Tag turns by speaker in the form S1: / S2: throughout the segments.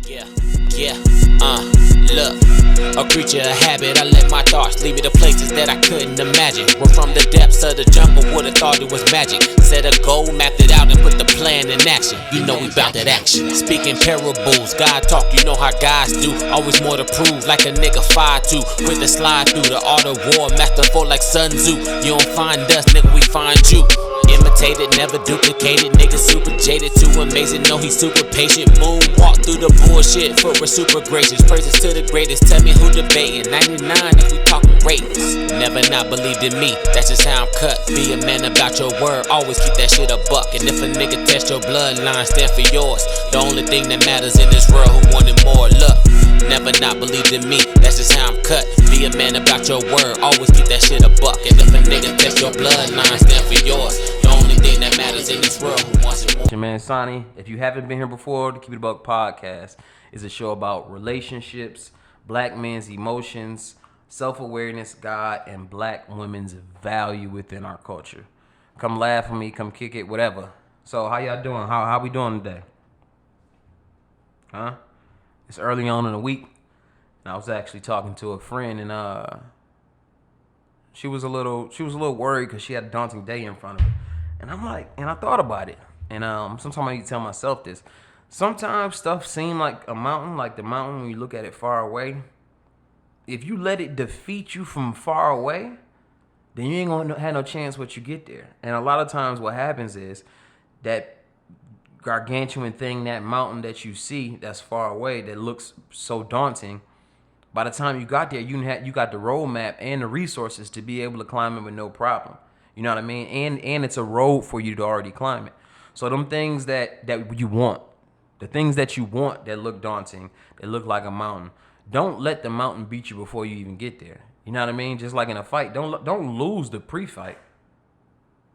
S1: Yeah, yeah, look, a creature of habit. I let my thoughts lead me to places that I couldn't imagine. We're from the depths of the jungle, would've thought it was magic. Set a goal, mapped it out, and put the plan in action. You know we bout that action. Speaking parables, God talk, you know how guys do. Always more to prove, like a nigga 5'2", with the slide through the art of war, masterful like Sun Tzu. You don't find us, nigga, we find you. Imitated, never duplicated, nigga super jaded, too amazing, no he's super patient. Moonwalk through the bullshit, for we're super gracious. Praises to the greatest, tell me who debating. 99 if we talking rates. Never not believed in me, that's just how I'm cut. Be a man about your word, always keep that shit a buck. And if a nigga test your bloodline, stand for yours. The only thing that matters in this world, who wanted more? Look, never not believed in me, that's just how I'm cut. Be a man about your word, always keep that shit a buck. And if a nigga test your bloodline, stand for yours. The only thing that matters in this world, who wants it more?
S2: Your man Sonny. If you haven't been here before, the Keep It a Buck podcast is a show about relationships, black men's emotions, self-awareness, God, and black women's value within our culture. Come laugh with me, come kick it, whatever. So how y'all doing? How we doing today? Huh? It's early on in the week. And I was actually talking to a friend, and she was a little worried because she had a daunting day in front of her. And I'm like, and I thought about it. And sometimes I need to tell myself this. Sometimes stuff seems like a mountain, like the mountain when you look at it far away. If you let it defeat you from far away, then you ain't gonna have no chance once you get there. And a lot of times what happens is that gargantuan thing, that mountain that you see that's far away that looks so daunting, by the time you got there, you got the roadmap and the resources to be able to climb it with no problem. You know what I mean? And it's a road for you to already climb it. So them things that you want, the things that you want that look daunting, that look like a mountain, don't let the mountain beat you before you even get there. You know what I mean? Just like in a fight, don't lose the pre-fight.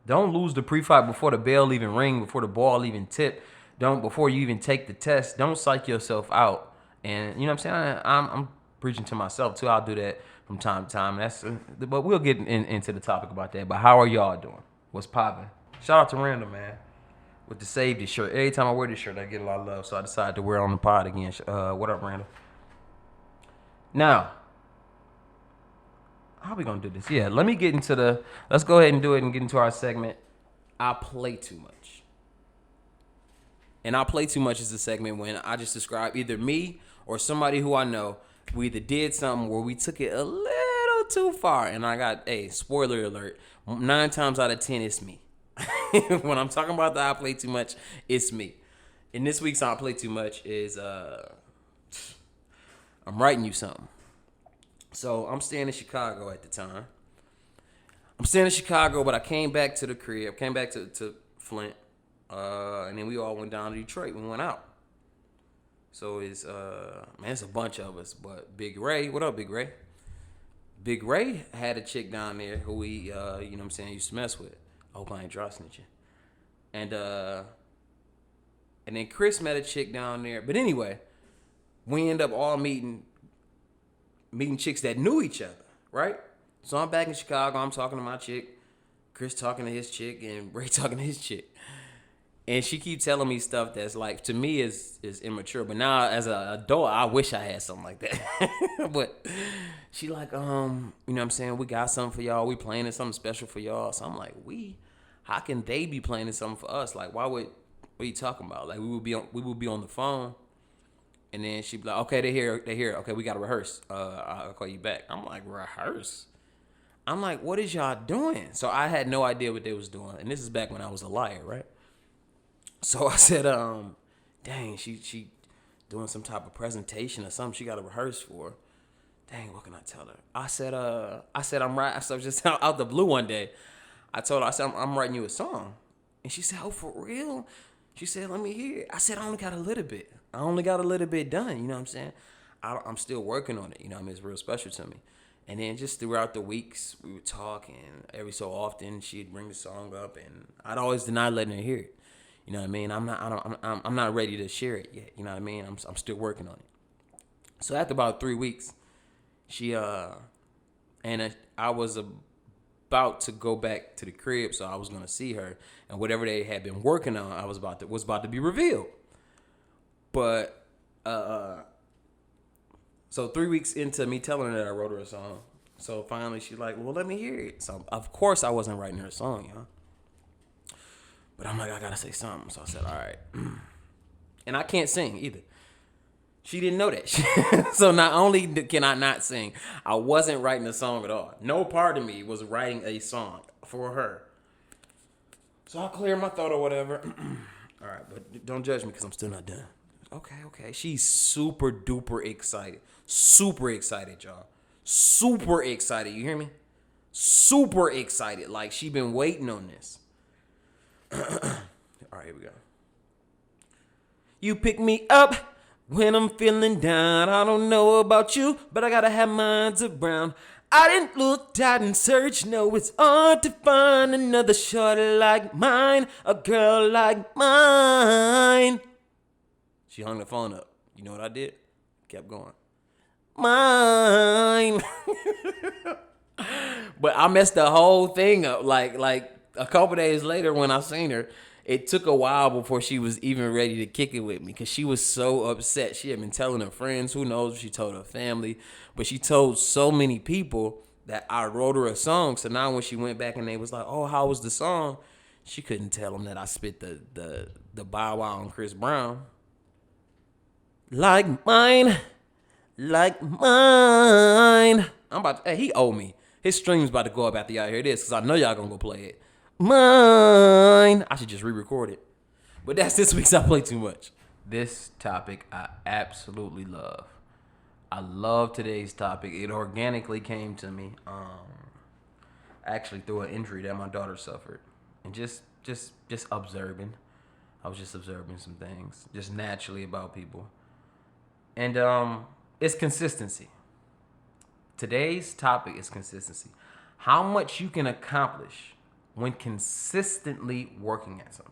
S2: Don't lose the pre-fight before the bell even ring, before the ball even tip. Before you even take the test. Don't psych yourself out. And you know what I'm saying? I'm preaching to myself too. I'll do that from time to time. But we'll get into the topic about that. But how are y'all doing? What's popping? Shout out to Randall, man, with the Save This shirt. Every time I wear this shirt, I get a lot of love. So I decided to wear it on the pod again. What up, Randall? Now, how we gonna do this? Yeah, let's go ahead and do it and get into our segment. I play too much. And I play too much is a segment when I just describe either me or somebody who I know. We either did something where we took it a little too far, and I got, spoiler alert, 9 times out of 10, it's me. When I'm talking about the I play too much, it's me. And this week's I play too much is, I'm writing you something. So I'm staying in Chicago at the time. I'm staying in Chicago, but I came back to the crib, came back to Flint, and then we all went down to Detroit. We went out. So it's a bunch of us, but Big Ray, what up, Big Ray? Big Ray had a chick down there who we, you know what I'm saying, used to mess with. I hope I ain't dry snitching. And then Chris met a chick down there. But anyway, we end up all meeting chicks that knew each other, right? So I'm back in Chicago. I'm talking to my chick, Chris talking to his chick, and Ray talking to his chick. And she keeps telling me stuff that's like, to me, is immature. But now, as an adult, I wish I had something like that. But she like, you know what I'm saying? We got something for y'all. We planning something special for y'all. So I'm like, how can they be planning something for us? Like, what are you talking about? Like, we would be on the phone. And then she'd be like, okay, they here. Okay, we got to rehearse. I'll call you back. I'm like, rehearse? I'm like, what is y'all doing? So I had no idea what they was doing. And this is back when I was a liar, right? So I said, dang, she doing some type of presentation or something she got to rehearse for. Dang, what can I tell her? I said, I'm right. I said, just out the blue one day. I told her, I said, I'm writing you a song. And she said, oh, for real? She said, let me hear it. I said, I only got a little bit. Done, you know what I'm saying? I'm still working on it, you know what I mean? It's real special to me. And then just throughout the weeks, we would talk, and every so often, she'd bring the song up, and I'd always deny letting her hear it. You know what I mean? I'm not ready to share it yet. You know what I mean? I'm still working on it. So after about 3 weeks, she and I was about to go back to the crib, so I was gonna see her, and whatever they had been working on, was about to be revealed. But So 3 weeks into me telling her that I wrote her a song, so finally she's like, "Well, let me hear it." So of course I wasn't writing her a song, y'all. But I'm like, I gotta say something. So I said, "All right," and I can't sing either. She didn't know that. So not only can I not sing, I wasn't writing a song at all. No part of me was writing a song for her. So I'll clear my throat or whatever. All right, but don't judge me because I'm still not done. Okay. She's super duper excited. Super excited, y'all. Super excited. You hear me? Super excited. Like she been waiting on this. All right, here we go. You pick me up when I'm feeling down. I don't know about you, but I gotta have minds around. I didn't look out and search. No, it's hard to find another shorty like mine, a girl like mine. She hung the phone up. You know what I did? Kept going. Mine. But I messed the whole thing up. Like a couple days later when I seen her, it took a while before she was even ready to kick it with me because she was so upset. She had been telling her friends, who knows if she told her family, but she told so many people that I wrote her a song. So now when she went back and they was like, "Oh, how was the song?" She couldn't tell them that I spit the Bow Wow on Chris Brown. Like mine. I'm about to, hey, he owe me. His stream's about to go up after y'all hear this because I know y'all gonna go play it. Mine. I should just re-record it. But that's this week's I Play Too Much. This topic I absolutely love. I love today's topic. It organically came to me actually through an injury that my daughter suffered. And just observing. I was just observing some things just naturally about people. And it's consistency. Today's topic is consistency. How much you can accomplish when consistently working at something.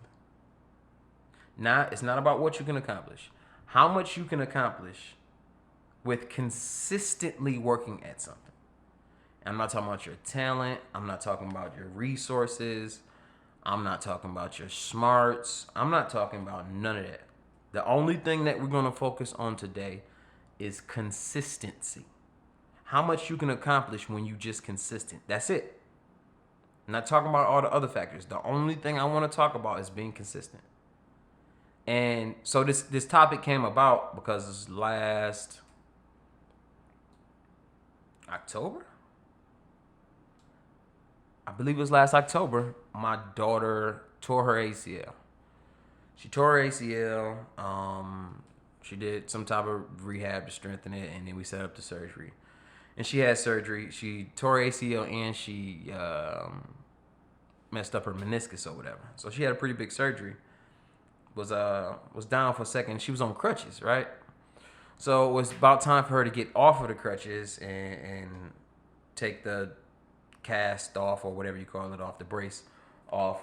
S2: Now, it's not about what you can accomplish. How much you can accomplish with consistently working at something. I'm not talking about your talent. I'm not talking about your resources. I'm not talking about your smarts. I'm not talking about none of that. The only thing that we're going to focus on today is consistency. How much you can accomplish when you just consistent. That's it. I'm not talking about all the other factors. The only thing I want to talk about is being consistent. And so this topic came about because last October? I believe it was last October, my daughter tore her ACL. She tore her ACL. She did some type of rehab to strengthen it, and then we set up the surgery. And she had surgery. She tore ACL and she messed up her meniscus or whatever. So she had a pretty big surgery. Was down for a second. She was on crutches, right? So it was about time for her to get off of the crutches and take the cast off or whatever you call it off, the brace off.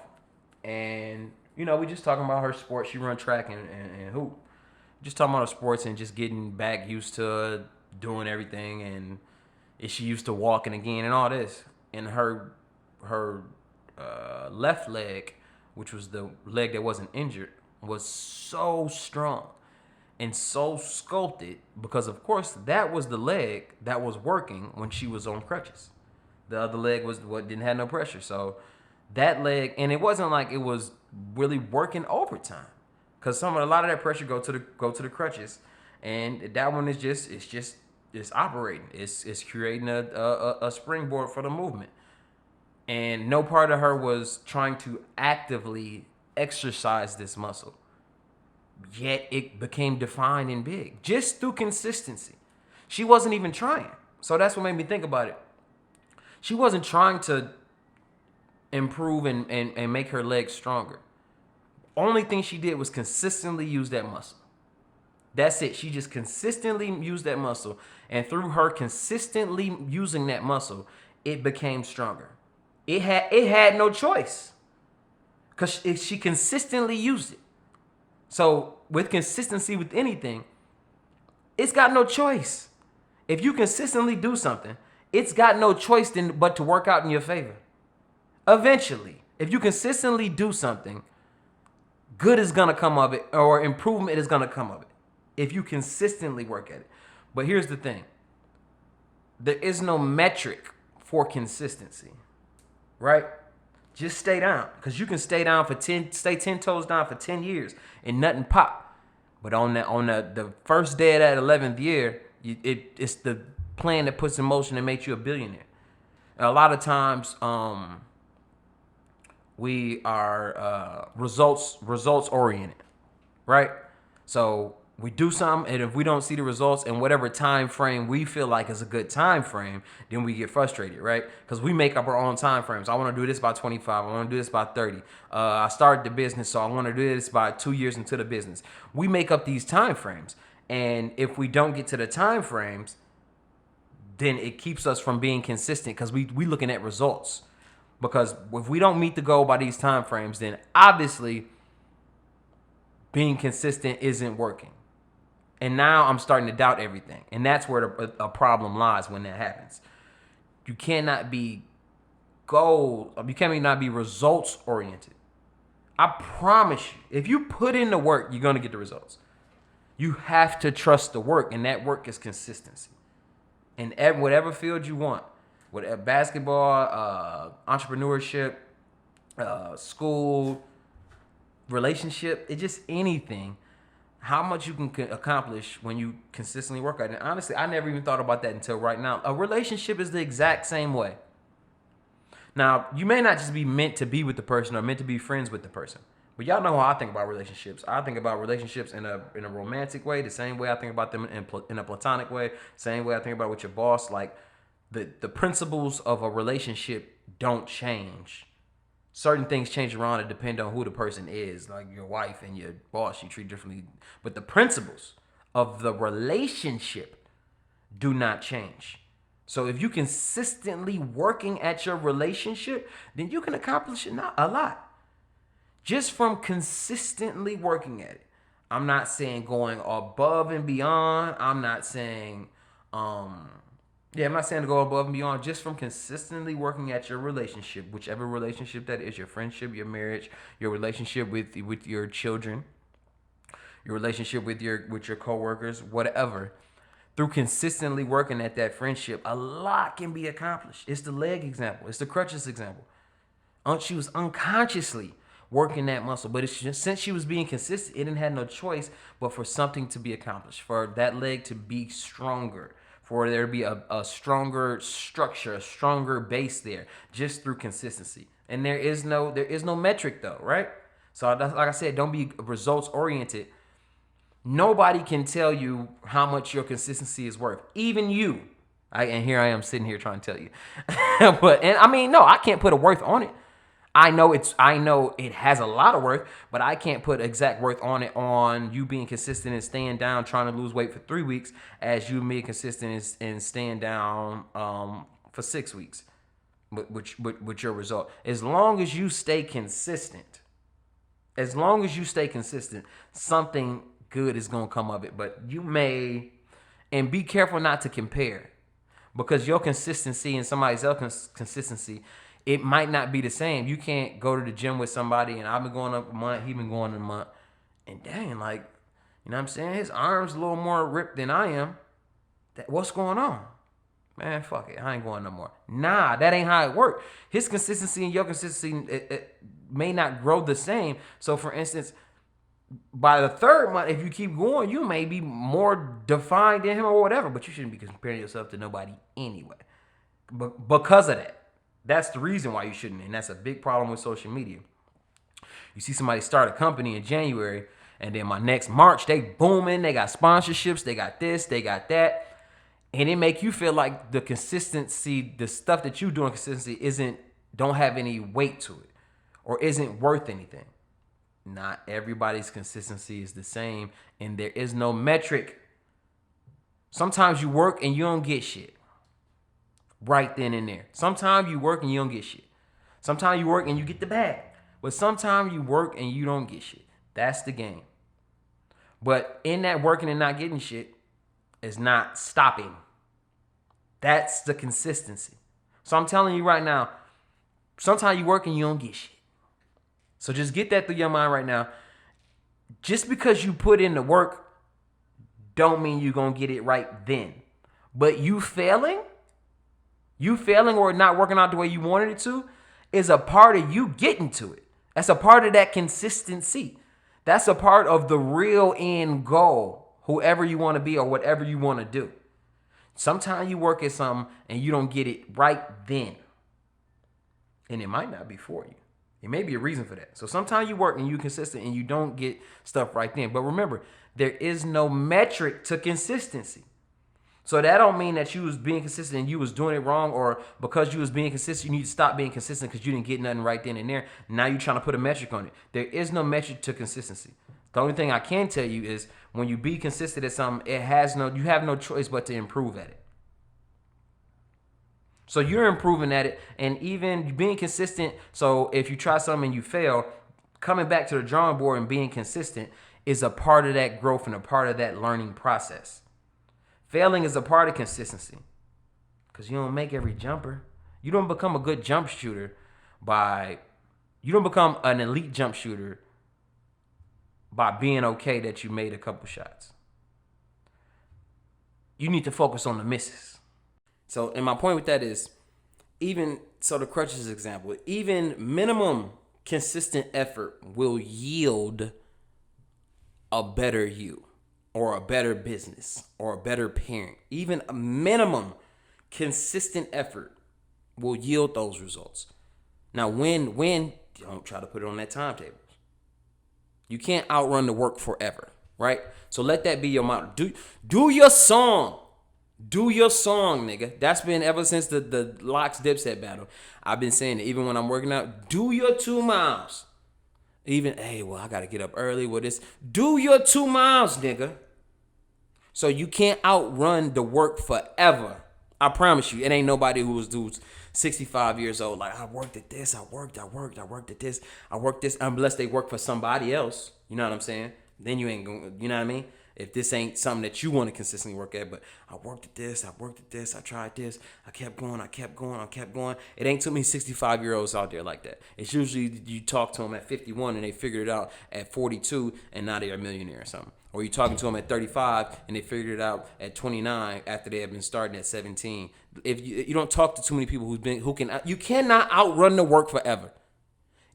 S2: And, you know, we just talking about her sport. She run track and hoop. Just talking about her sports and just getting back used to doing everything. And is she used to walking again and all this. And her left leg, which was the leg that wasn't injured, was so strong and so sculpted because, of course, that was the leg that was working when she was on crutches. The other leg was what didn't have no pressure. So that leg, and it wasn't like it was really working overtime because a lot of that pressure go to the crutches, and that one is it's operating. It's creating a springboard for the movement, and no part of her was trying to actively exercise this muscle. Yet it became defined and big just through consistency. She wasn't even trying. So that's what made me think about it. She wasn't trying to improve and make her legs stronger. Only thing she did was consistently use that muscle. That's it. She just consistently used that muscle. And through her consistently using that muscle, it became stronger. It had no choice because she consistently used it. So with consistency with anything, it's got no choice. If you consistently do something, it's got no choice but to work out in your favor. Eventually, if you consistently do something, good is going to come of it, or improvement is going to come of it. if you consistently work at it. But here's the thing. There is no metric for consistency, right? Just stay down, because you can stay 10 toes down for 10 years and nothing pop. But on the first day of that 11th year, it's the plan that puts in motion that makes you a billionaire. And a lot of times, we are results oriented, right? So we do something, and if we don't see the results in whatever time frame we feel like is a good time frame, then we get frustrated, right? Because we make up our own time frames. I want to do this by 25. I want to do this by 30. I started the business, so I want to do this by 2 years into the business. We make up these time frames, and if we don't get to the time frames, then it keeps us from being consistent, because we looking at results. Because if we don't meet the goal by these time frames, then obviously being consistent isn't working. And now I'm starting to doubt everything. And that's where a problem lies when that happens. You cannot be not be results oriented. I promise you, if you put in the work, you're going to get the results. You have to trust the work, and that work is consistency. In whatever field you want, whatever, basketball, entrepreneurship, school, relationship, it's just anything. How much you can accomplish when you consistently work at it. And honestly, I never even thought about that until right now. A relationship is the exact same way. Now, you may not just be meant to be with the person or meant to be friends with the person, but y'all know how I think about relationships. I think about relationships in a romantic way, the same way I think about them in a platonic way, same way I think about with your boss. Like the principles of a relationship don't change. Certain things change around and depend on who the person is. Like your wife and your boss, you treat differently. But the principles of the relationship do not change. So if you consistently working at your relationship, then you can accomplish a lot. Just from consistently working at it. I'm not saying going above and beyond. I'm not saying I'm not saying to go above and beyond. Just from consistently working at your relationship, whichever relationship that is, your friendship, your marriage, your relationship with your children, your relationship with your coworkers, whatever. Through consistently working at that friendship, a lot can be accomplished. It's the leg example. It's the crutches example. She was unconsciously working that muscle, but it's just, since she was being consistent, it didn't have no choice but for something to be accomplished, for that leg to be stronger, for there to be a stronger structure, a stronger base there, just through consistency. And there is no metric though, right? So like I said, don't be results oriented. Nobody can tell you how much your consistency is worth, even you. And here I am sitting here trying to tell you, I can't put a worth on it. I know it has a lot of worth, but I can't put exact worth on it, on you being consistent and staying down trying to lose weight for 3 weeks as you being consistent and staying down for 6 weeks with your result. As long as you stay consistent, something good is going to come of it. But and be careful not to compare, because your consistency and somebody else's consistency, it might not be the same. You can't go to the gym with somebody and I've been going up a month, he's been going a month, and dang, like, you know what I'm saying? His arm's a little more ripped than I am. What's going on? Man, fuck it. I ain't going no more. Nah, that ain't how it works. His consistency and your consistency it may not grow the same. So, for instance, by the third month, if you keep going, you may be more defined than him or whatever, but you shouldn't be comparing yourself to nobody anyway. But because of that. That's the reason why you shouldn't. And that's a big problem with social media. You see somebody start a company in January, and then my next March, they booming. They got sponsorships. They got this. They got that. And it make you feel like the consistency, the stuff that you do in consistency don't have any weight to it or isn't worth anything. Not everybody's consistency is the same, and there is no metric. Sometimes you work and you don't get shit. Right then and there. Sometimes you work and you don't get shit. Sometimes you work and you get the bag. But sometimes you work and you don't get shit. That's the game. But in that working and not getting shit is not stopping. That's the consistency. So I'm telling you right now, sometimes you work and you don't get shit. So just get that through your mind right now. Just because you put in the work don't mean you're going to get it right then. But you failing or not working out the way you wanted it to is a part of you getting to it. That's a part of that consistency. That's a part of the real end goal, whoever you want to be or whatever you want to do. Sometimes you work at something and you don't get it right then. And it might not be for you. It may be a reason for that. So sometimes you work and you're consistent and you don't get stuff right then. But remember, there is no metric to consistency. So that don't mean that you was being consistent and you was doing it wrong, or because you was being consistent, you need to stop being consistent because you didn't get nothing right then and there. Now you're trying to put a metric on it. There is no metric to consistency. The only thing I can tell you is when you be consistent at something, you have no choice but to improve at it. So you're improving at it, and even being consistent. So if you try something and you fail, coming back to the drawing board and being consistent is a part of that growth and a part of that learning process. Failing is a part of consistency because you don't make every jumper. You don't become a good jump shooter you don't become an elite jump shooter by being okay that you made a couple shots. You need to focus on the misses. So, and my point with that is, the crutches example, even minimum consistent effort will yield a better you, or a better business, or a better parent. Even a minimum consistent effort will yield those results. Now, when don't try to put it on that timetable. You can't outrun the work forever, right? So let that be your motto. Do your song. Do your song, nigga. That's been ever since the Locks Dipset battle. I've been saying it. Even when I'm working out, do your 2 miles. Even, I got to get up early with this. Do your 2 miles, nigga. So you can't outrun the work forever. I promise you, it ain't nobody who's 65 years old. Like, I worked at this, I worked at this, unless they work for somebody else. You know what I'm saying? Then you ain't going, you know what I mean? If this ain't something that you want to consistently work at, but I worked at this, I tried this, I kept going. It ain't too many 65-year-olds out there like that. It's usually you talk to them at 51 and they figured it out at 42 and now they're a millionaire or something. Or you're talking to them at 35 and they figured it out at 29 after they have been starting at 17. If you don't talk to too many people you cannot outrun the work forever.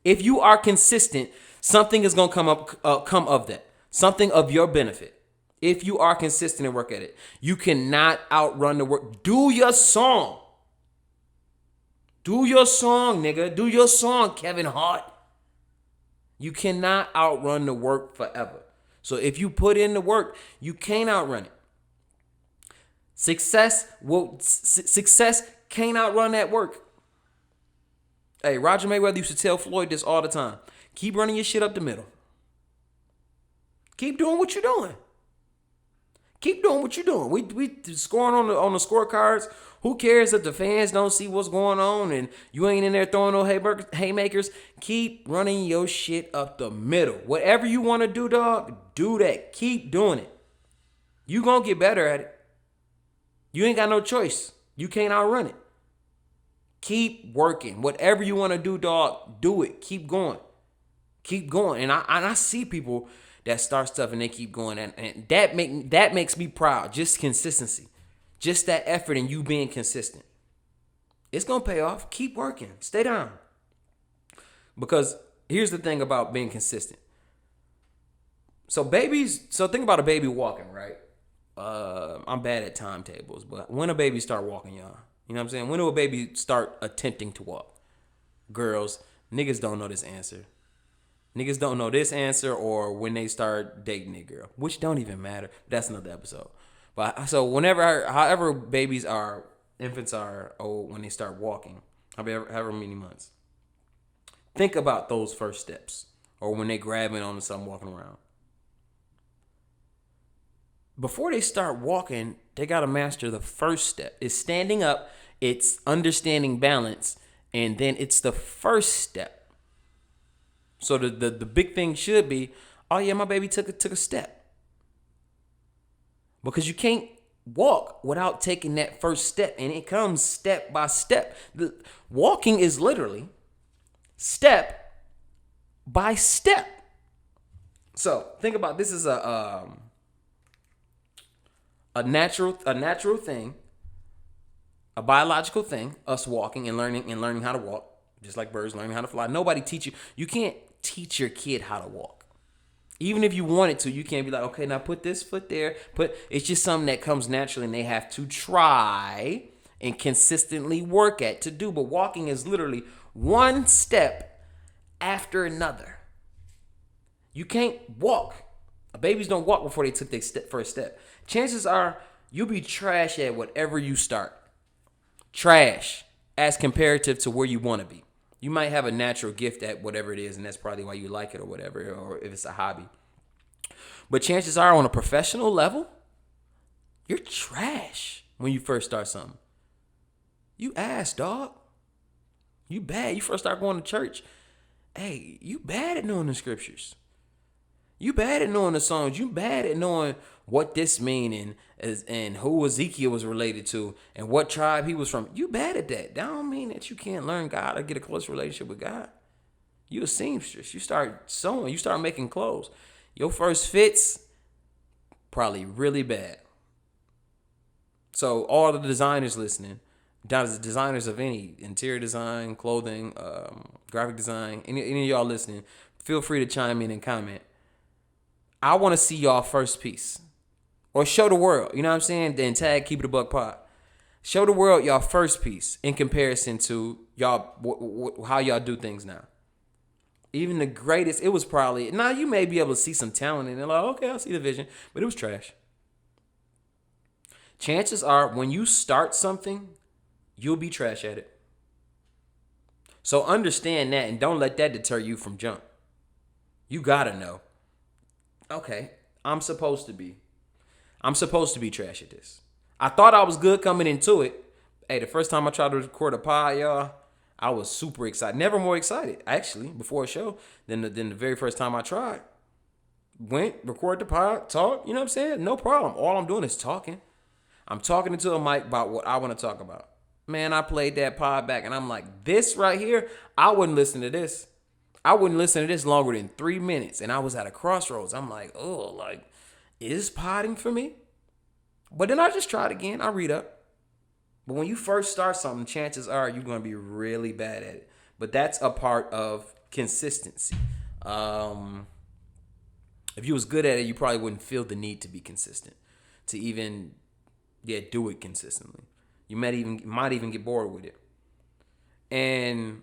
S2: If you are consistent, something is gonna come of that. Something of your benefit. If you are consistent and work at it, you cannot outrun the work. Do your song. Do your song, nigga. Do your song, Kevin Hart. You cannot outrun the work forever. So if you put in the work, you can't outrun it. Success can't outrun that work. Hey, Roger Mayweather used to tell Floyd this all the time. Keep running your shit up the middle. Keep doing what you're doing. Keep doing what you're doing. We scoring on the scorecards. Who cares if the fans don't see what's going on and you ain't in there throwing no haymakers? Keep running your shit up the middle. Whatever you want to do, dog, do that. Keep doing it. You gonna get better at it. You ain't got no choice. You can't outrun it. Keep working. Whatever you want to do, dog, do it. Keep going. Keep going. And I see people that start stuff and they keep going, and that makes me proud. Just consistency, just that effort and you being consistent. It's gonna pay off. Keep working. Stay down. Because here's the thing about being consistent. So think about a baby walking, right? I'm bad at timetables, but when a baby start walking, y'all, you know what I'm saying? When do a baby start attempting to walk? Girls, niggas don't know this answer. Niggas don't know this answer, or when they start dating a girl, which don't even matter. That's another episode. But so however infants are old when they start walking, however many months. Think about those first steps, or when they grabbing onto something walking around. Before they start walking, they gotta master the first step. It's standing up, it's understanding balance, and then it's the first step. So the big thing should be, oh yeah, my baby took a step. Because you can't walk without taking that first step, and it comes step by step. Walking is literally step by step. So think about this is A natural thing, a biological thing, us walking and learning how to walk, just like birds learning how to fly. Nobody teach you. You can't teach your kid how to walk. Even if you wanted to, you can't be like, okay, now put this foot there. It's just something that comes naturally and they have to try and consistently work at to do. But walking is literally one step after another. You can't walk. Babies don't walk before they took their first step. Chances are you'll be trash at whatever you start. Trash as comparative to where you want to be. You might have a natural gift at whatever it is, and that's probably why you like it or whatever, or if it's a hobby. But chances are on a professional level, you're trash when you first start something. You ass, dog. You bad. You first start going to church. Hey, you bad at knowing the scriptures. You bad at knowing the songs. You bad at knowing what this mean and who Ezekiel was related to and what tribe he was from. You bad at that. That don't mean that you can't learn God or get a close relationship with God. You a seamstress. You start sewing. You start making clothes. Your first fits probably really bad. So all the designers listening, designers of any interior design, clothing, graphic design, any of y'all listening, feel free to chime in and comment. I want to see y'all first piece. Or show the world, you know what I'm saying? Then tag Keep It a Buck Pod. Show the world y'all first piece in comparison to y'all how y'all do things now. Even the greatest, it was probably, now you may be able to see some talent in it. Like, okay, I see the vision, but it was trash. Chances are when you start something, you'll be trash at it. So understand that and don't let that deter you from jump. You gotta know. Okay, I'm supposed to be trash at this. I thought I was good coming into it. Hey, the first time I tried to record a pod, y'all, I was super excited. Never more excited, actually, before a show than the very first time I tried. Went, record the pod, talk, you know what I'm saying? No problem. All I'm doing is talking. I'm talking into a mic about what I want to talk about. Man, I played that pod back and I'm like, this right here, I wouldn't listen to this. I wouldn't listen to this longer than 3 minutes. And I was at a crossroads. I'm like, oh, like, is podding for me? But then I just tried again. I read up. But when you first start something, chances are you're going to be really bad at it. But that's a part of consistency. If you was good at it, you probably wouldn't feel the need to be consistent. To even, do it consistently. You might even get bored with it. And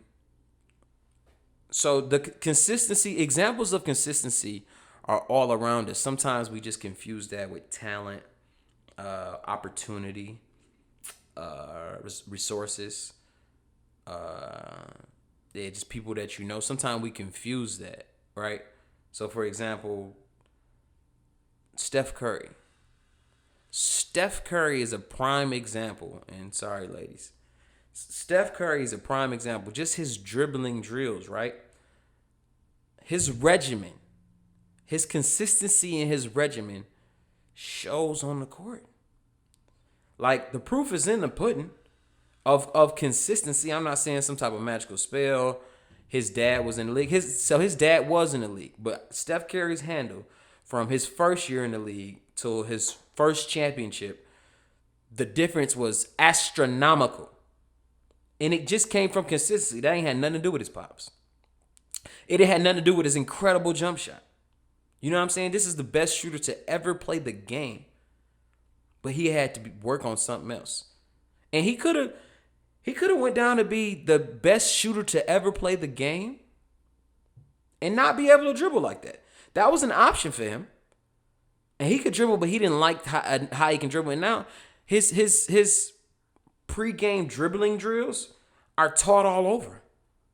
S2: so the consistency, examples of consistency are all around us. Sometimes we just confuse that with talent, opportunity, resources, just people that you know. Sometimes we confuse that, right? So for example, Steph Curry. Steph Curry is a prime example, and sorry ladies, Steph Curry is a prime example. Just his dribbling drills, right? His regimen, his consistency in his regimen shows on the court. Like, the proof is in the pudding of consistency. I'm not saying some type of magical spell. His dad was in the league. His dad was in the league. But Steph Curry's handle from his first year in the league to his first championship, the difference was astronomical. And it just came from consistency. That ain't had nothing to do with his pops. It had nothing to do with his incredible jump shot. You know what I'm saying? This is the best shooter to ever play the game. But he had to work on something else. And he could have went down to be the best shooter to ever play the game and not be able to dribble like that. That was an option for him. And he could dribble, but he didn't like how he can dribble. And now his pre-game dribbling drills are taught all over.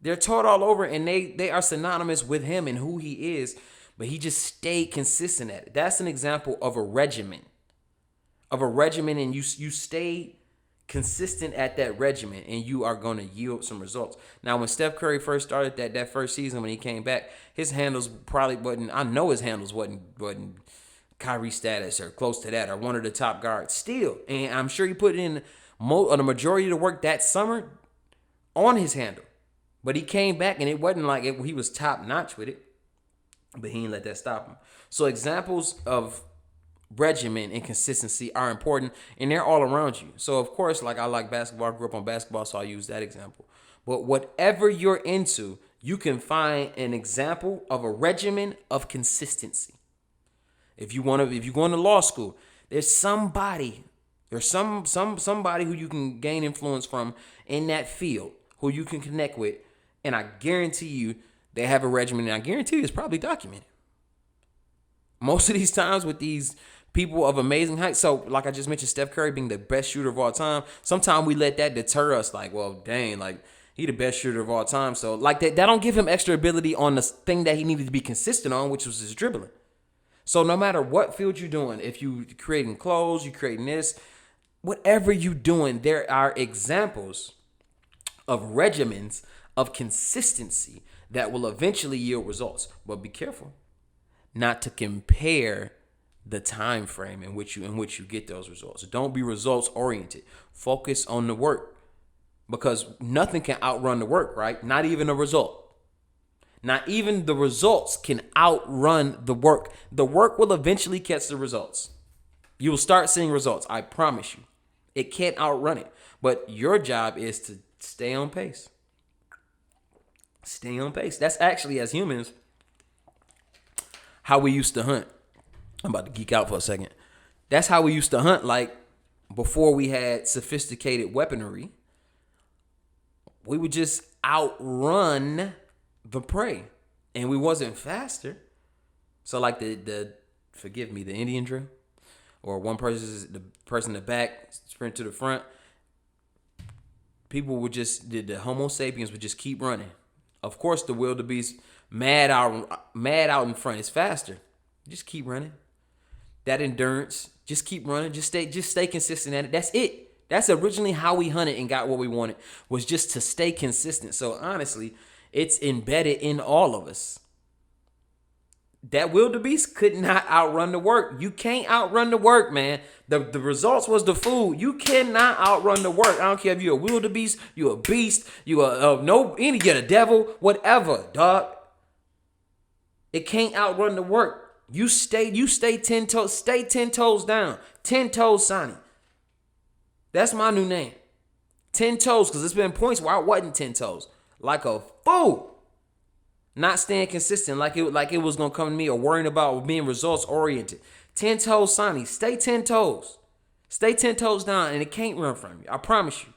S2: They're taught all over, and they are synonymous with him and who he is. But he just stayed consistent at it. That's an example of a regimen. And you stay consistent at that regimen, and you are going to yield some results. Now, when Steph Curry first started that first season, when he came back, his handles probably wasn't. I know his handles wasn't Kyrie status or close to that, or one of the top guards still. And I'm sure he put in the majority of the work that summer on his handle. But he came back, and it wasn't like he was top notch with it. But he didn't let that stop him. So examples of regimen and consistency are important, and they're all around you. So of course, like I like basketball, I grew up on basketball, so I use that example. But whatever you're into, you can find an example of a regimen of consistency. If you're going to law school, there's somebody somebody who you can gain influence from in that field, who you can connect with, and I guarantee you they have a regimen, and I guarantee you it's probably documented. Most of these times with these people of amazing height, so like I just mentioned, Steph Curry being the best shooter of all time, sometimes we let that deter us, like, well, dang, like, he the best shooter of all time. So like that don't give him extra ability on the thing that he needed to be consistent on, which was his dribbling. So no matter what field you're doing, if you creating clothes, you creating this, whatever you doing, there are examples of regimens of consistency that will eventually yield results. But be careful not to compare the time frame in which you get those results. Don't be results oriented. Focus on the work, because nothing can outrun the work, right? Not even a result. Not even the results can outrun the work. The work will eventually catch the results. You will start seeing results. I promise you. It can't outrun it. But your job is to stay on pace. Stay on pace. That's actually, as humans, how we used to hunt. I'm about to geek out for a second. That's how we used to hunt, like before we had sophisticated weaponry. We would just outrun the prey, and we wasn't faster. So like the forgive me, the Indian drill, or one person's the person in the back sprint to the front. People would just the Homo sapiens would just keep running. Of course, the wildebeest mad out in front is faster. Just keep running. That endurance, just keep running. Just stay consistent at it. That's it. That's originally how we hunted and got what we wanted, was just to stay consistent. So honestly, it's embedded in all of us. That wildebeest could not outrun the work. You can't outrun the work, man. The results was the food. You cannot outrun the work. I don't care if you're a wildebeest, you're a beast, you're a devil, whatever, dog. It can't outrun the work. You stay 10 toes, stay 10 toes down. 10 toes, Sonny. That's my new name. 10 toes, because it's been points where I wasn't 10 toes. Like a fool. Not staying consistent like it was going to come to me, or worrying about being results oriented. 10 toes, Sonny. Stay 10 toes. Stay 10 toes down, and it can't run from you. I promise you.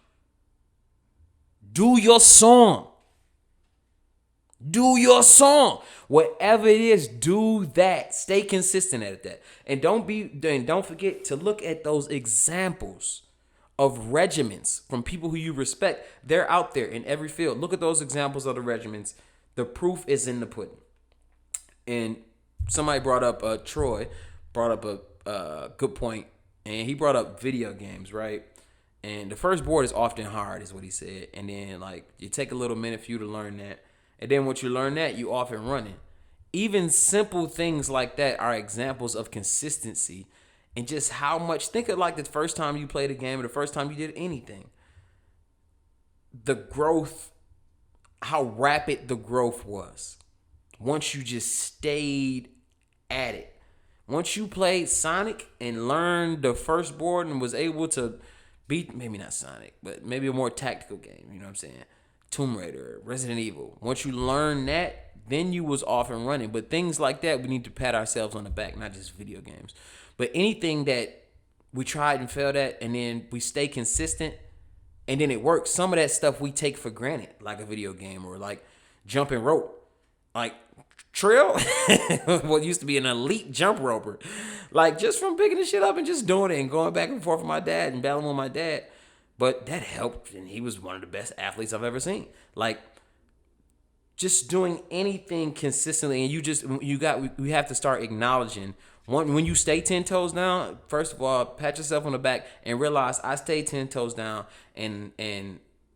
S2: Do your song. Do your song. Whatever it is, do that. Stay consistent at that. And don't forget to look at those examples of regiments from people who you respect. They're out there in every field. Look at those examples of the regiments. The proof is in the pudding. And somebody brought up, Troy brought up a good point, and he brought up video games, right? And the first board is often hard, is what he said. And then, like, you take a little minute for you to learn that. And then once you learn that, you often run it. Even simple things like that are examples of consistency, and just how much, think of like the first time you played a game or the first time you did anything. The growth, how rapid the growth was once you just stayed at it. Once you played Sonic and learned the first board and was able to beat, maybe not Sonic, but maybe a more tactical game, you know what I'm saying? Tomb Raider, Resident Evil. Once you learn that, then you was off and running. But things like that, we need to pat ourselves on the back, not just video games. But anything that we tried and failed at, and then we stay consistent, and then it works. Some of that stuff we take for granted, like a video game or like jumping rope. Like Trill, what used to be an elite jump roper. Like just from picking the shit up and just doing it and going back and forth with my dad and battling with my dad. But that helped, and he was one of the best athletes I've ever seen. Like just doing anything consistently, and we have to start acknowledging when you stay 10 toes down. First of all, pat yourself on the back and realize I stayed 10 toes down, and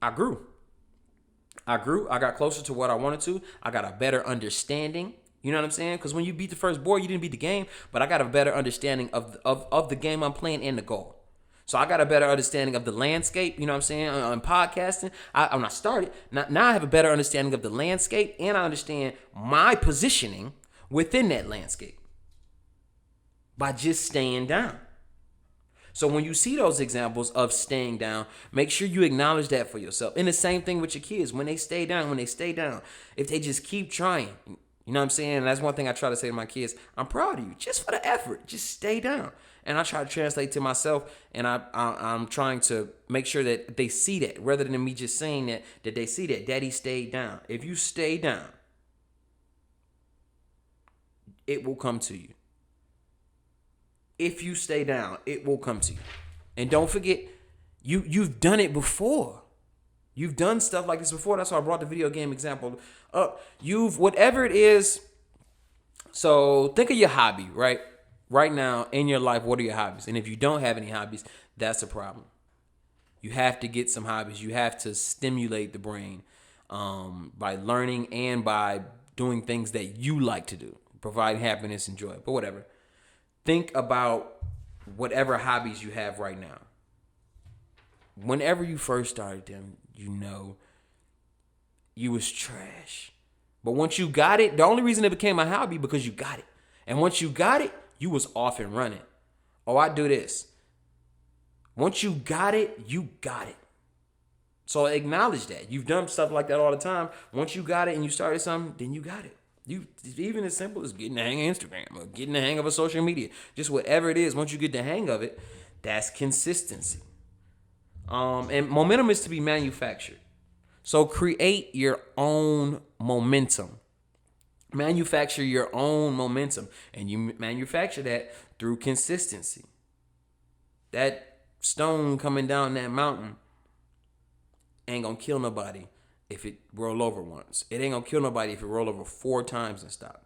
S2: I grew. I got closer to what I wanted to. I got a better understanding. You know what I'm saying? Because when you beat the first board, you didn't beat the game, but I got a better understanding of the game I'm playing and the goal. So I got a better understanding of the landscape, you know what I'm saying, on podcasting. When I started, now I have a better understanding of the landscape, and I understand my positioning within that landscape. by just staying down. So when you see those examples of staying down, make sure you acknowledge that for yourself. And the same thing with your kids. When they stay down, if they just keep trying, you know what I'm saying? And that's one thing I try to say to my kids. I'm proud of you just for the effort. Just stay down. And I try to translate to myself, and I'm trying to make sure that they see that, rather than me just saying that they see that. Daddy stayed down. If you stay down, it will come to you. If you stay down, it will come to you. And don't forget, you've done it before. You've done stuff like this before. That's why I brought the video game example up. Whatever it is. So think of your hobby, right? Right now in your life, what are your hobbies? And if you don't have any hobbies, that's a problem. You have to get some hobbies. You have to stimulate the brain by learning and by doing things that you like to do, providing happiness and joy. But whatever. Think about whatever hobbies you have right now. Whenever you first started them, you was trash. But once you got it, the only reason it became a hobby because you got it. And once you got it, you was off and running. Oh, I do this. Once you got it, you got it. So acknowledge that. You've done stuff like that all the time. Once you got it and you started something, then you got it. Even as simple as getting the hang of Instagram or getting the hang of a social media, just whatever it is, once you get the hang of it, that's consistency. And momentum is to be manufactured. So create your own momentum. Manufacture your own momentum, and you manufacture that through consistency. That stone coming down that mountain ain't gonna kill nobody if it roll over once. It ain't gonna kill nobody if it roll over 4 times and stop.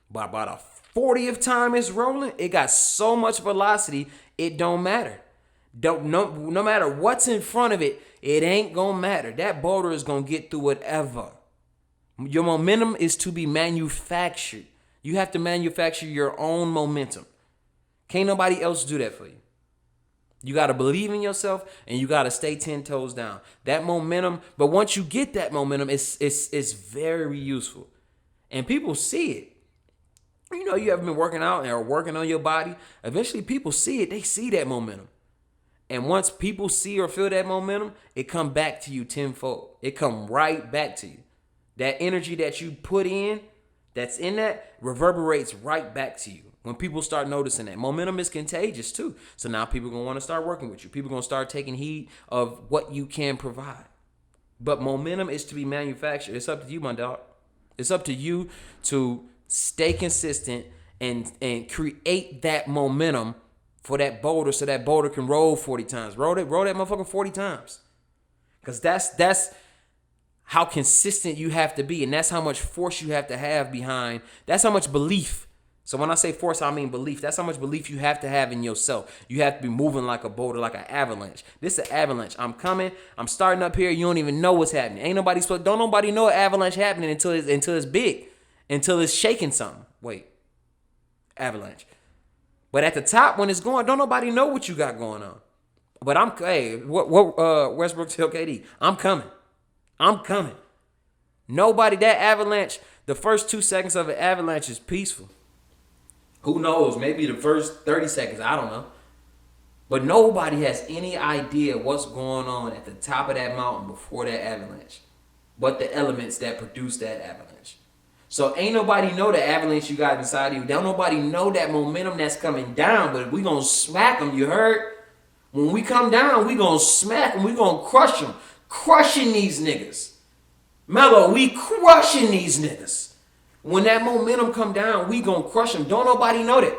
S2: But by the 40th time it's rolling, it got so much velocity, it don't matter. No matter what's in front of it, it ain't gonna matter. That boulder is gonna get through whatever. Your momentum is to be manufactured. You have to manufacture your own momentum. Can't nobody else do that for you. You got to believe in yourself, and you got to stay 10 toes down. That momentum, but once you get that momentum, it's very useful. And people see it. You haven't been working out or working on your body. Eventually, people see it. They see that momentum. And once people see or feel that momentum, it come back to you tenfold. It come right back to you. That energy that you put in, that's in that, reverberates right back to you. When people start noticing that. Momentum is contagious too. So now people are going to want to start working with you. People are going to start taking heed of what you can provide. But momentum is to be manufactured. It's up to you, my dog. It's up to you to stay consistent and create that momentum for that boulder so that boulder can roll 40 times. Roll that motherfucker 40 times. Because that's how consistent you have to be. And that's how much force you have to have behind. That's how much belief. So when I say force, I mean belief. That's how much belief you have to have in yourself. You have to be moving like a boulder, like an avalanche. This is an avalanche. I'm coming. I'm starting up here. You don't even know what's happening. Don't nobody know an avalanche happening until it's big, until it's shaking something. Wait, avalanche. But at the top, when it's going, don't nobody know what you got going on. But Westbrook tell KD, I'm coming. Nobody, that avalanche, the first 2 seconds of an avalanche is peaceful. Who knows? Maybe the first 30 seconds. I don't know. But nobody has any idea what's going on at the top of that mountain before that avalanche. But the elements that produce that avalanche. So ain't nobody know the avalanche you got inside of you. Don't nobody know that momentum that's coming down. But we gonna smack them, you heard? When we come down, we gonna smack them. We gonna crush them. Crushing these niggas. Mello, we crushing these niggas. When that momentum come down, we gonna crush them. Don't nobody know that.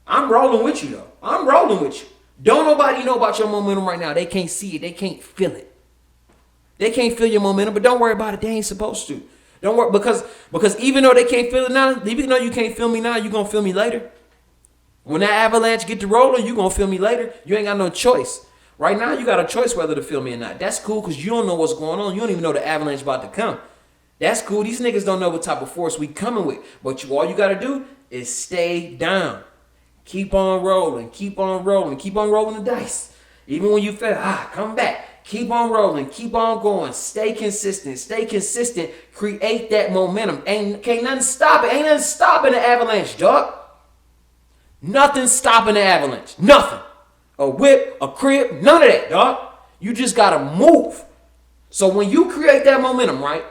S2: I'm rolling with you, though. I'm rolling with you. Don't nobody know about your momentum right now. They can't see it. They can't feel it. They can't feel your momentum, but don't worry about it. They ain't supposed to. Don't worry, because even though they can't feel it now, even though you can't feel me now, you gonna feel me later. When that avalanche get to rolling, you gonna feel me later. You ain't got no choice. Right now, you got a choice whether to feel me or not. That's cool because you don't know what's going on. You don't even know the avalanche about to come. That's cool. These niggas don't know what type of force we coming with. But all you got to do is stay down. Keep on rolling. Keep on rolling. Keep on rolling the dice. Even when you fail, come back. Keep on rolling. Keep on going. Stay consistent. Stay consistent. Create that momentum. Can't nothing stop it. Ain't nothing stopping the avalanche, dog. Nothing stopping the avalanche. Nothing. A whip, a crib, none of that, dog. You just gotta move. So when you create that momentum, right?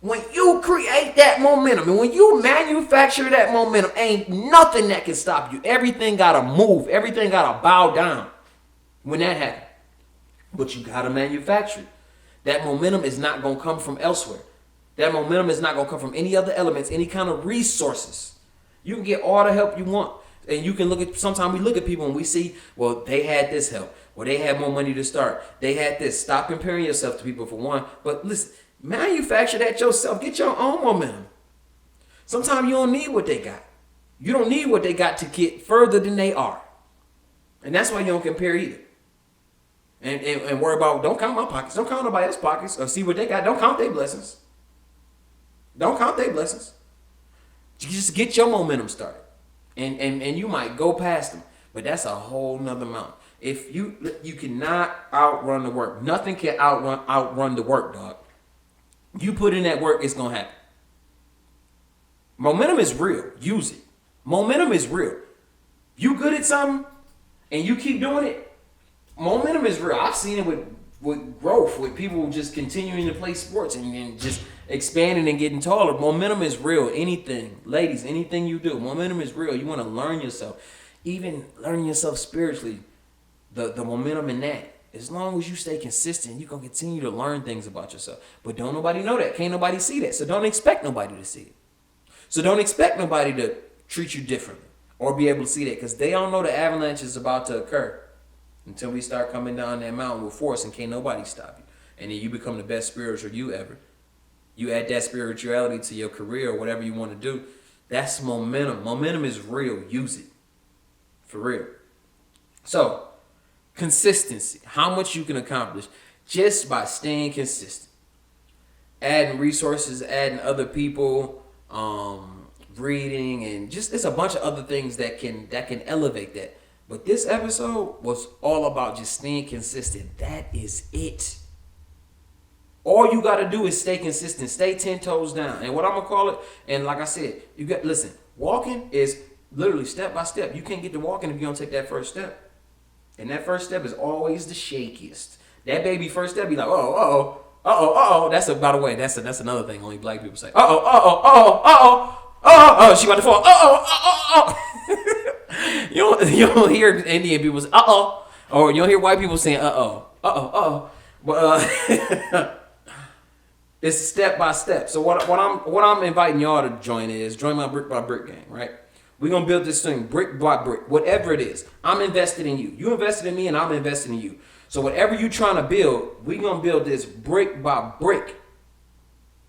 S2: When you create that momentum and when you manufacture that momentum, ain't nothing that can stop you. Everything gotta move. Everything gotta bow down when that happens. But you gotta manufacture it. That momentum is not gonna come from elsewhere. That momentum is not gonna come from any other elements, any kind of resources. You can get all the help you want. And you can look at, sometimes we look at people and we see, well, they had this help. Well, they had more money to start. They had this. Stop comparing yourself to people for one. But listen, manufacture that yourself. Get your own momentum. Sometimes you don't need what they got. You don't need what they got to get further than they are. And that's why you don't compare either. And worry about, don't count my pockets. Don't count nobody else's pockets or see what they got. Don't count their blessings. Don't count their blessings. Just get your momentum started. And you might go past them. But that's a whole nother mountain. If you cannot outrun the work. Nothing can outrun the work, dog. You put in that work, it's gonna happen. Momentum is real. Use it. Momentum is real. You good at something and you keep doing it, momentum is real. I've seen it with growth, with people just continuing to play sports and just expanding and getting taller. Momentum is real. Anything, ladies, anything you do, momentum is real. You want to learn yourself, even learning yourself spiritually. The momentum in that. As long as you stay consistent, you're gonna continue to learn things about yourself. But don't nobody know that. Can't nobody see that. So don't expect nobody to see it. So don't expect nobody to treat you differently or be able to see that, because they don't know the avalanche is about to occur until we start coming down that mountain with force and can't nobody stop you. And then you become the best spiritual you ever. You add that spirituality to your career or whatever you want to do. That's momentum. Momentum is real. Use it. For real. So, consistency. How much you can accomplish just by staying consistent. Adding resources, adding other people, reading, and just it's a bunch of other things that can elevate that. But this episode was all about just staying consistent. That is it. All you got to do is stay consistent. Stay 10 toes down. And what I'm going to call it, and like I said, listen, walking is literally step by step. You can't get to walking if you don't take that first step. And that first step is always the shakiest. That baby first step be like, That's by the way, that's another thing only black people say. She about to fall. You don't hear Indian people say, or you don't hear white people saying, But it's step by step. So what I'm inviting y'all to join my brick by brick gang, right? We're gonna build this thing brick by brick, whatever it is. I'm invested in you. You invested in me, and I'm invested in you. So whatever you trying to build, we're gonna build this brick by brick,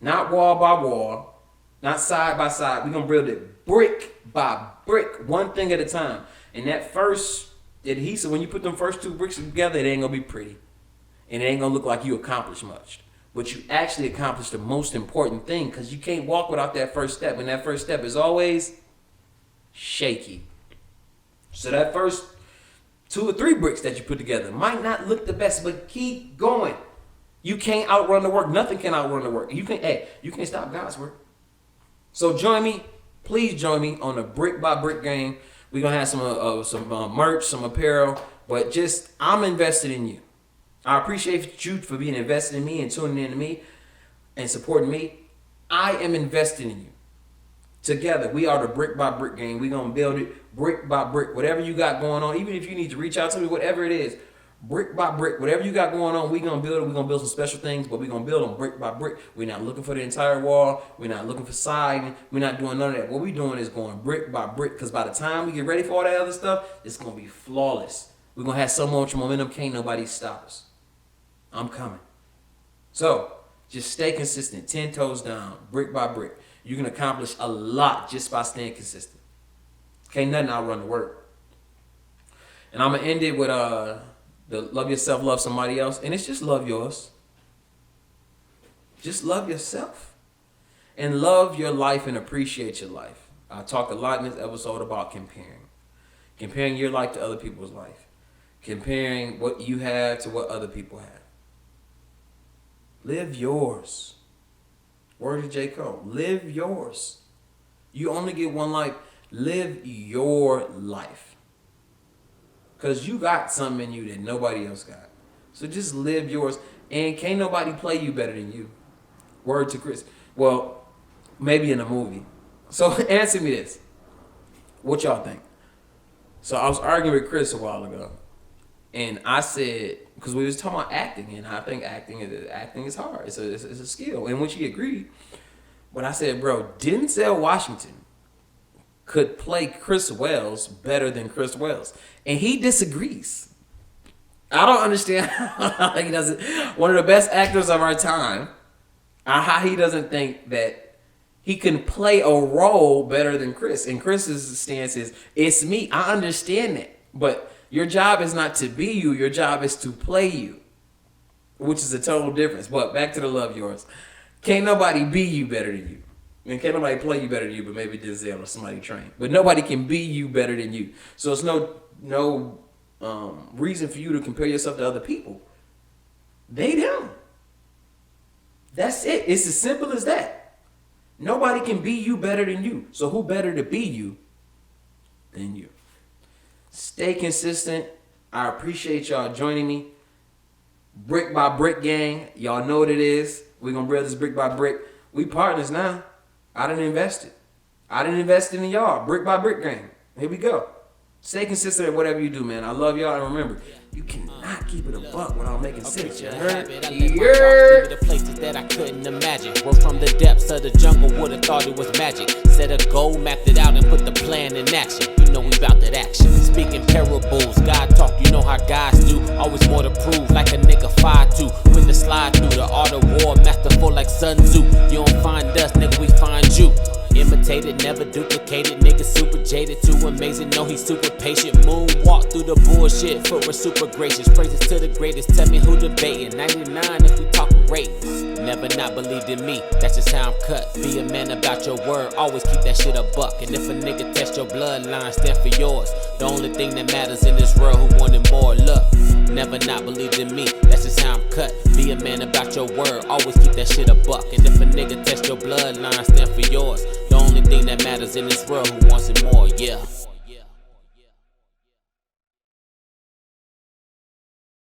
S2: not wall by wall, not side by side. We're gonna build it brick by brick, one thing at a time. And that first adhesive, when you put them first two bricks together, it ain't gonna be pretty, and it ain't gonna look like you accomplished much. But you actually accomplished the most important thing, because you can't walk without that first step, and that first step is always shaky. So that first 2 or 3 bricks that you put together might not look the best, but keep going. You can't outrun the work. Nothing can outrun the work. You can't stop God's work. So join me. Please join me on a brick by brick game. We're gonna have some merch, some apparel, but just I'm invested in you. I appreciate you for being invested in me and tuning in to me and supporting me. I am invested in you. Together, we are the brick by brick game. We're going to build it brick by brick. Whatever you got going on, even if you need to reach out to me, whatever it is, brick by brick, whatever you got going on, we're going to build it. We're going to build some special things, but we're going to build them brick by brick. We're not looking for the entire wall. We're not looking for siding. We're not doing none of that. What we're doing is going brick by brick, because by the time we get ready for all that other stuff, it's going to be flawless. We're going to have so much momentum, can't nobody stop us. I'm coming. So, just stay consistent, 10 toes down, brick by brick. You can accomplish a lot just by staying consistent. Can't nothing outrun the work. And I'm going to end it with the love yourself, love somebody else. And it's just love yours. Just love yourself. And love your life and appreciate your life. I talked a lot in this episode about comparing. Comparing your life to other people's life. Comparing what you have to what other people have. Live yours. Word to J. Cole. Live yours. You only get one life. Live your life. Because you got something in you that nobody else got. So just live yours. And can't nobody play you better than you. Word to Chris. Well, maybe in a movie. So answer me this. What y'all think? So I was arguing with Chris a while ago. And I said, because we was talking about acting. And I think acting is hard. It's a skill. And when she agreed. But I said, bro, Denzel Washington could play Chris Wells better than Chris Wells. And he disagrees. I don't understand how he doesn't. One of the best actors of our time, how he doesn't think that he can play a role better than Chris. And Chris's stance is, it's me. I understand that. But your job is not to be you. Your job is to play you, which is a total difference. But back to the love yours. Can't nobody be you better than you. And can't nobody play you better than you, but maybe Denzel or somebody trained. But nobody can be you better than you. So it's no reason for you to compare yourself to other people. They them. That's it. It's as simple as that. Nobody can be you better than you. So who better to be you than you? Stay consistent. I appreciate y'all joining me. Brick by brick gang. Y'all know what it is. We're going to build this brick by brick. We partners now. I done invested. I done invested in y'all. Brick by brick gang. Here we go. Stay consistent at whatever you do, man. I love y'all. And remember, you cannot keep it a buck without making sense. You heard?
S1: Yeah. The places that I couldn't imagine. Were from the depths of the jungle, would've thought it was magic. Set a goal, mapped it out, and put the plan in action. You know we bout that action. Speaking parables, God talk, you know how guys do. Always more to prove, like a nigga 5'2". Quick to slide through the art of war, masterful like Sun Tzu. You don't find us, nigga, we find you. Imitated, never duplicated, nigga super jaded, too amazing, no he's super patient. Moonwalk through the bullshit, foot was super gracious. Praises to the greatest, tell me who debating. 99 if we talking ratings. Never not believed in me, that's just how I'm cut. Be a man about your word, always keep that shit a buck. And if a nigga test your bloodline, stand for yours. The only thing that matters in this world, who wanted more luck. Never not believed in me, that's just how I'm cut. Be a man about your word, always keep that shit a buck. And if a nigga test your bloodline, stand for yours. The only thing that matters in this world, who wants it more, yeah.